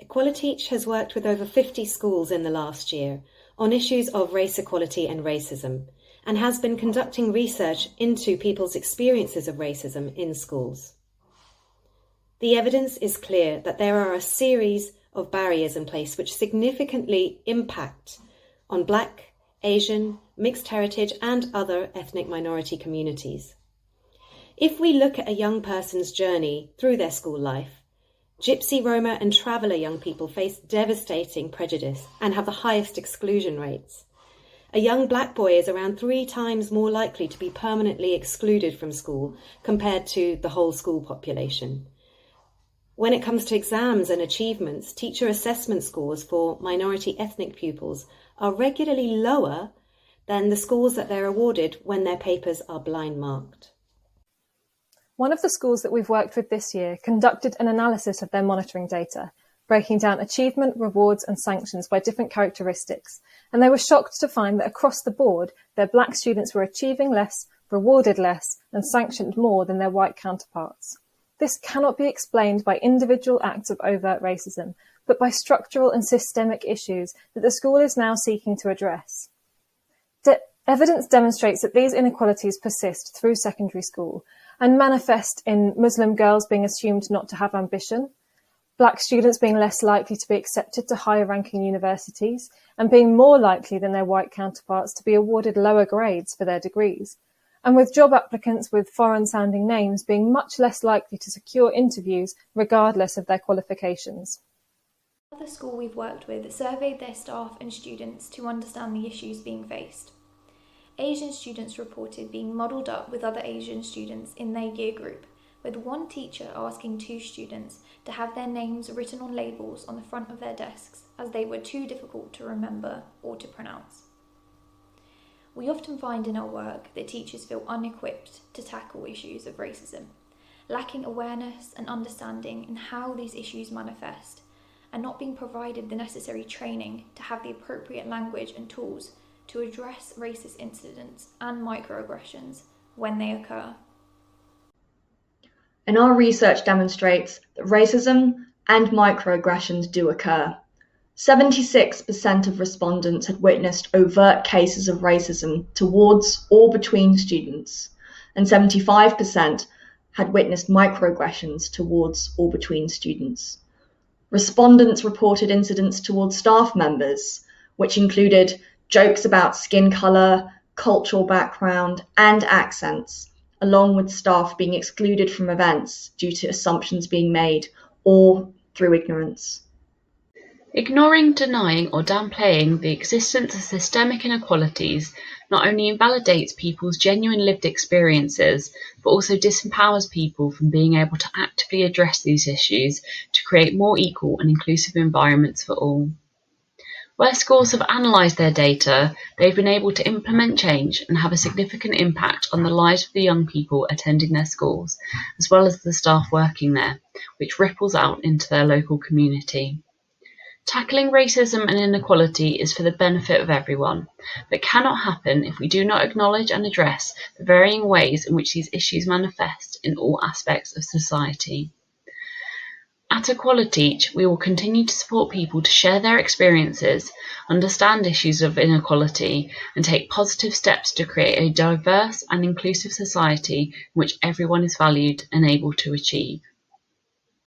EqualiTeach has worked with over 50 schools in the last year on issues of race equality and racism, and has been conducting research into people's experiences of racism in schools. The evidence is clear that there are a series of barriers in place which significantly impact on Black, Asian, mixed heritage and other ethnic minority communities. If we look at a young person's journey through their school life, Gypsy, Roma and Traveller young people face devastating prejudice and have the highest exclusion rates. A young Black boy is around 3 times more likely to be permanently excluded from school compared to the whole school population. When it comes to exams and achievements, teacher assessment scores for minority ethnic pupils are regularly lower than the scores that they're awarded when their papers are blind marked. One of the schools that we've worked with this year conducted an analysis of their monitoring data, breaking down achievement, rewards and sanctions by different characteristics, and they were shocked to find that across the board, their Black students were achieving less, rewarded less and sanctioned more than their white counterparts. This cannot be explained by individual acts of overt racism, but by structural and systemic issues that the school is now seeking to address. Evidence demonstrates that these inequalities persist through secondary school and manifest in Muslim girls being assumed not to have ambition, Black students being less likely to be accepted to higher ranking universities and being more likely than their white counterparts to be awarded lower grades for their degrees, and with job applicants with foreign sounding names being much less likely to secure interviews regardless of their qualifications. The school we've worked with surveyed their staff and students to understand the issues being faced. Asian students reported being modelled up with other Asian students in their year group, with one teacher asking 2 students to have their names written on labels on the front of their desks as they were too difficult to remember or to pronounce. We often find in our work that teachers feel unequipped to tackle issues of racism, lacking awareness and understanding in how these issues manifest, and not being provided the necessary training to have the appropriate language and tools to address racist incidents and microaggressions when they occur. And our research demonstrates that racism and microaggressions do occur. 76% of respondents had witnessed overt cases of racism towards or between students, and 75% had witnessed microaggressions towards or between students. Respondents reported incidents towards staff members, which included jokes about skin colour, cultural background, and accents, along with staff being excluded from events due to assumptions being made or through ignorance. Ignoring, denying, or downplaying the existence of systemic inequalities not only invalidates people's genuine lived experiences, but also disempowers people from being able to actively address these issues to create more equal and inclusive environments for all. Where schools have analysed their data, they've been able to implement change and have a significant impact on the lives of the young people attending their schools, as well as the staff working there, which ripples out into their local community. Tackling racism and inequality is for the benefit of everyone, but cannot happen if we do not acknowledge and address the varying ways in which these issues manifest in all aspects of society. At EqualiTeach, we will continue to support people to share their experiences, understand issues of inequality, and take positive steps to create a diverse and inclusive society in which everyone is valued and able to achieve.